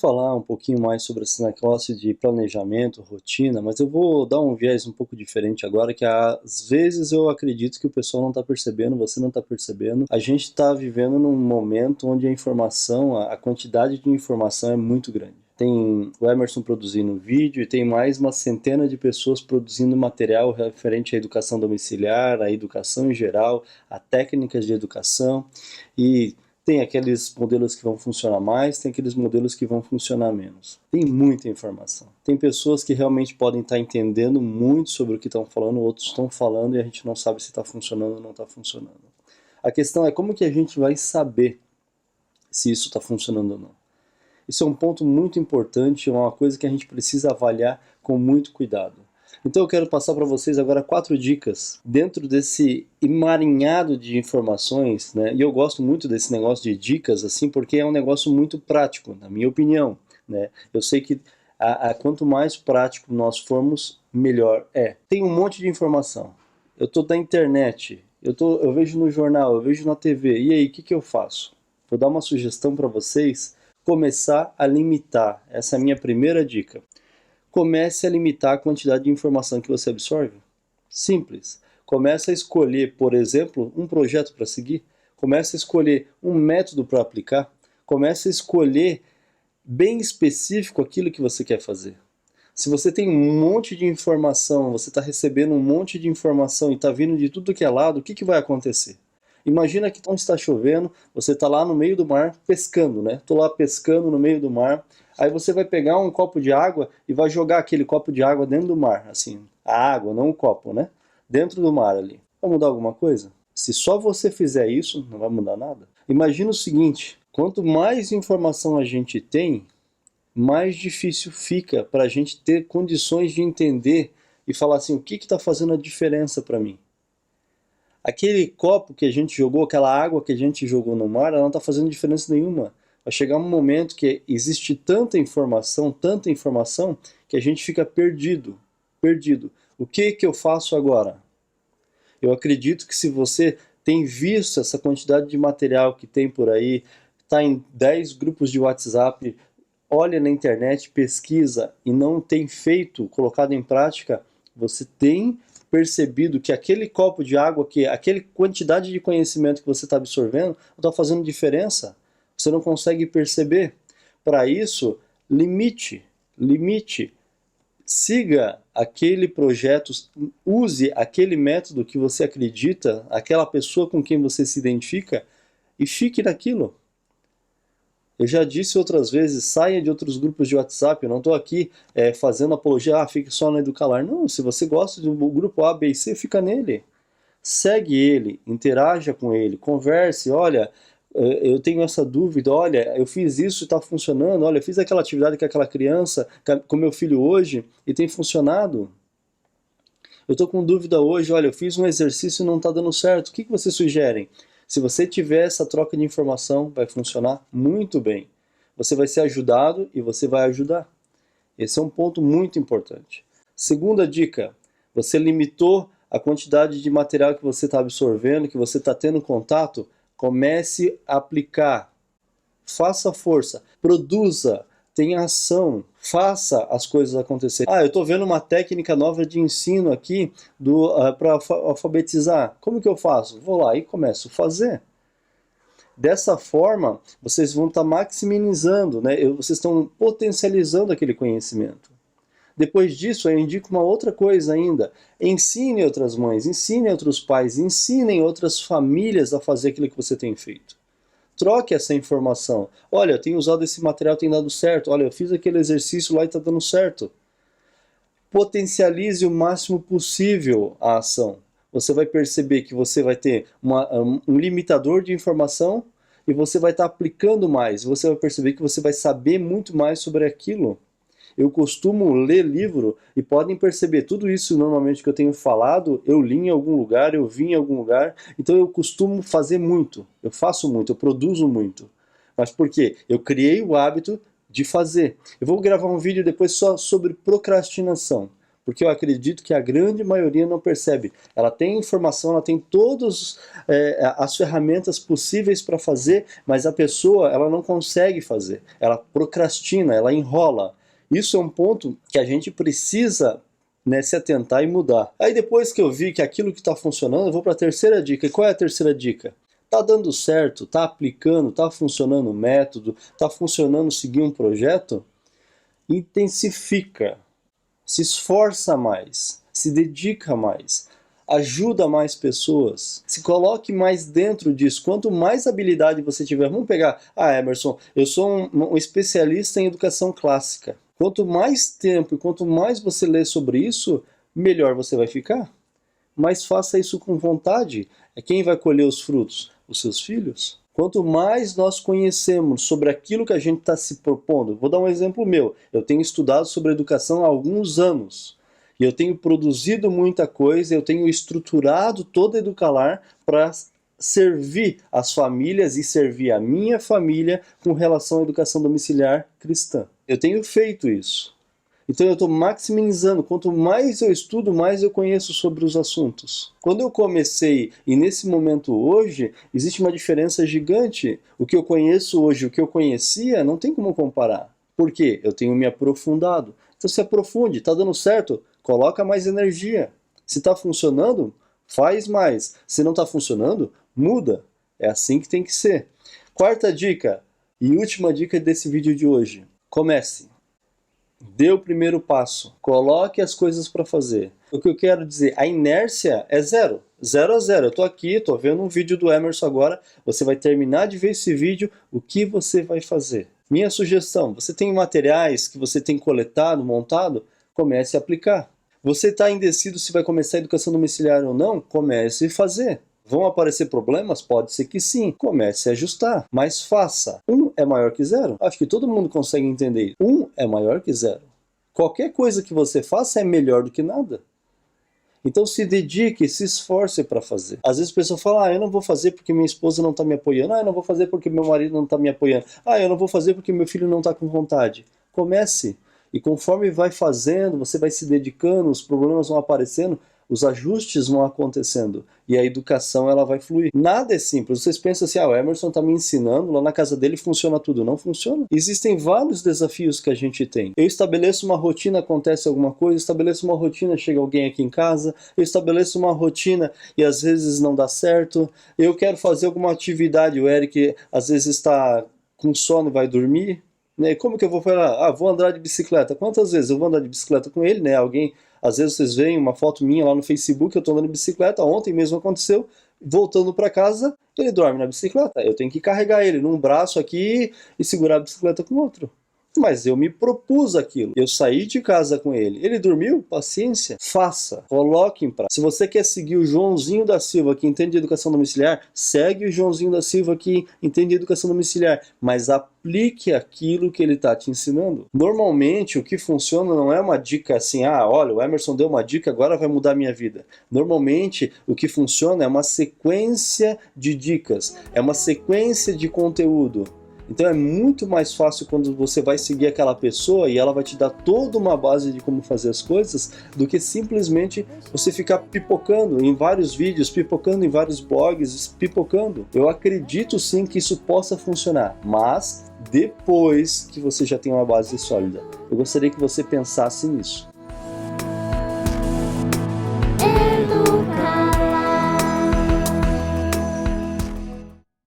Falar um pouquinho mais sobre esse negócio de planejamento, rotina, mas eu vou dar um viés um pouco diferente agora, que às vezes eu acredito que o pessoal não está percebendo, você não está percebendo. A gente está vivendo num momento onde a informação, a quantidade de informação é muito grande. Tem o Emerson produzindo vídeo e tem mais uma centena de pessoas produzindo material referente à educação domiciliar, à educação em geral, a técnicas de educação, e tem aqueles modelos que vão funcionar mais, tem aqueles modelos que vão funcionar menos. Tem muita informação. Tem pessoas que realmente podem estar entendendo muito sobre o que estão falando, outros estão falando e a gente não sabe se está funcionando ou não está funcionando. A questão é como que a gente vai saber se isso está funcionando ou não. Isso é um ponto muito importante, é uma coisa que a gente precisa avaliar com muito cuidado. Então eu quero passar para vocês agora 4 dicas dentro desse emaranhado de informações, né? E eu gosto muito desse negócio de dicas, assim, porque é um negócio muito prático, na minha opinião, né? Eu sei que quanto mais prático nós formos, melhor é. Tem um monte de informação. Eu estou na internet, eu vejo no jornal, eu vejo na TV, e aí, o que eu faço? Vou dar uma sugestão para vocês, começar a limitar. Essa é a minha primeira dica. Comece a limitar a quantidade de informação que você absorve. Simples. Comece a escolher, por exemplo, um projeto para seguir. Comece a escolher um método para aplicar. Comece a escolher bem específico aquilo que você quer fazer. Se você tem um monte de informação, você está recebendo um monte de informação e está vindo de tudo que é lado, o que vai acontecer? Imagina que não está chovendo, você está lá no meio do mar pescando, né? Estou lá pescando no meio do mar, aí você vai pegar um copo de água e vai jogar aquele copo de água dentro do mar, assim, a água, não o copo, né? Dentro do mar ali. Vai mudar alguma coisa? Se só você fizer isso, não vai mudar nada. Imagina o seguinte, quanto mais informação a gente tem, mais difícil fica para a gente ter condições de entender e falar assim, o que está fazendo a diferença para mim? Aquele copo que a gente jogou, aquela água que a gente jogou no mar, ela não está fazendo diferença nenhuma. Vai chegar um momento que existe tanta informação, que a gente fica perdido. Perdido. O que eu faço agora? Eu acredito que se você tem visto essa quantidade de material que tem por aí, está em 10 grupos de WhatsApp, olha na internet, pesquisa e não tem feito, colocado em prática, você tem percebido que aquele copo de água, que aquela quantidade de conhecimento que você está absorvendo, não está fazendo diferença. Você não consegue perceber. Para isso, limite. Siga aquele projeto, use aquele método que você acredita, aquela pessoa com quem você se identifica e fique naquilo. Eu já disse outras vezes, saia de outros grupos de WhatsApp, eu não estou aqui fazendo apologia, fique só no Educalar. Não, se você gosta do grupo A, B e C, fica nele. Segue ele, interaja com ele, converse, olha, eu tenho essa dúvida, olha, eu fiz isso e está funcionando, olha, eu fiz aquela atividade com aquela criança, com meu filho hoje, e tem funcionado. Eu estou com dúvida hoje, olha, eu fiz um exercício e não está dando certo, o que vocês sugerem? Se você tiver essa troca de informação, vai funcionar muito bem. Você vai ser ajudado e você vai ajudar. Esse é um ponto muito importante. Segunda dica, você limitou a quantidade de material que você está absorvendo, que você está tendo contato, comece a aplicar. Faça força, produza, tenha ação, faça as coisas acontecerem. Eu estou vendo uma técnica nova de ensino aqui para alfabetizar. Como que eu faço? Vou lá e começo a fazer. Dessa forma, vocês vão estar maximizando, né? Vocês estão potencializando aquele conhecimento. Depois disso, eu indico uma outra coisa ainda. Ensine outras mães, ensine outros pais, ensinem outras famílias a fazer aquilo que você tem feito. Troque essa informação. Olha, eu tenho usado esse material, tem dado certo. Olha, eu fiz aquele exercício lá e está dando certo. Potencialize o máximo possível a ação. Você vai perceber que você vai ter um limitador de informação e você vai estar aplicando mais. Você vai perceber que você vai saber muito mais sobre aquilo. Eu costumo ler livro e podem perceber, tudo isso normalmente que eu tenho falado, eu li em algum lugar, eu vi em algum lugar, então eu costumo fazer muito, eu faço muito, eu produzo muito. Mas por quê? Eu criei o hábito de fazer. Eu vou gravar um vídeo depois só sobre procrastinação. Porque eu acredito que a grande maioria não percebe. Ela tem informação, ela tem todas as ferramentas possíveis para fazer, mas a pessoa ela não consegue fazer. Ela procrastina, ela enrola. Isso é um ponto que a gente precisa, né, se atentar e mudar. Aí depois que eu vi que aquilo que está funcionando, eu vou para a terceira dica. E qual é a terceira dica? Tá dando certo, tá aplicando, tá funcionando o método, tá funcionando seguir um projeto? Intensifica, se esforça mais, se dedica mais, ajuda mais pessoas, se coloque mais dentro disso. Quanto mais habilidade você tiver, vamos pegar, Emerson, eu sou um especialista em educação clássica. Quanto mais tempo e quanto mais você lê sobre isso, melhor você vai ficar. Mas faça isso com vontade. Quem vai colher os frutos? Os seus filhos. Quanto mais nós conhecemos sobre aquilo que a gente está se propondo, vou dar um exemplo meu. Eu tenho estudado sobre educação há alguns anos. E eu tenho produzido muita coisa, eu tenho estruturado toda a Educalar para servir as famílias e servir a minha família com relação à educação domiciliar cristã. Eu tenho feito isso. Então eu estou maximizando. Quanto mais eu estudo, mais eu conheço sobre os assuntos. Quando eu comecei, e nesse momento hoje, existe uma diferença gigante. O que eu conheço hoje, o que eu conhecia, não tem como comparar. Por quê? Eu tenho me aprofundado. Então se aprofunde, está dando certo? Coloca mais energia. Se está funcionando, faz mais. Se não está funcionando, muda. É assim que tem que ser. Quarta dica, e última dica desse vídeo de hoje. Comece. Dê o primeiro passo. Coloque as coisas para fazer. O que eu quero dizer, a inércia é zero. 0 a 0. Eu estou aqui, estou vendo um vídeo do Emerson agora. Você vai terminar de ver esse vídeo. O que você vai fazer? Minha sugestão, você tem materiais que você tem coletado, montado? Comece a aplicar. Você está indeciso se vai começar a educação domiciliar ou não? Comece a fazer. Vão aparecer problemas? Pode ser que sim. Comece a ajustar, mas faça. 1 é maior que 0? Acho que todo mundo consegue entender isso. 1 é maior que 0. Qualquer coisa que você faça é melhor do que nada. Então se dedique, se esforce para fazer. Às vezes a pessoa fala, eu não vou fazer porque minha esposa não está me apoiando. Eu não vou fazer porque meu marido não está me apoiando. Eu não vou fazer porque meu filho não está com vontade. Comece. E conforme vai fazendo, você vai se dedicando, os problemas vão aparecendo, os ajustes vão acontecendo e a educação ela vai fluir. Nada é simples. Vocês pensam assim, o Emerson está me ensinando, lá na casa dele funciona tudo. Não funciona. Existem vários desafios que a gente tem. Eu estabeleço uma rotina, acontece alguma coisa, estabeleço uma rotina, chega alguém aqui em casa, eu estabeleço uma rotina e às vezes não dá certo. Eu quero fazer alguma atividade, o Eric às vezes está com sono e vai dormir. Como que eu vou falar? Vou andar de bicicleta. Quantas vezes eu vou andar de bicicleta com ele, Alguém, às vezes vocês veem uma foto minha lá no Facebook, eu tô andando de bicicleta, ontem mesmo aconteceu, voltando para casa, ele dorme na bicicleta. Eu tenho que carregar ele num braço aqui e segurar a bicicleta com o outro. Mas eu me propus aquilo. Eu saí de casa com ele. Ele dormiu? Paciência. Faça. Coloque em prática. Se você quer seguir o Joãozinho da Silva, que entende de educação domiciliar, segue o Joãozinho da Silva, que entende de educação domiciliar. Mas aplique aquilo que ele está te ensinando. Normalmente, o que funciona não é uma dica assim, olha, o Emerson deu uma dica, agora vai mudar a minha vida. Normalmente, o que funciona é uma sequência de dicas. É uma sequência de conteúdo. Então é muito mais fácil quando você vai seguir aquela pessoa e ela vai te dar toda uma base de como fazer as coisas, do que simplesmente você ficar pipocando em vários vídeos, pipocando em vários blogs, pipocando. Eu acredito sim que isso possa funcionar, mas depois que você já tem uma base sólida. Eu gostaria que você pensasse nisso.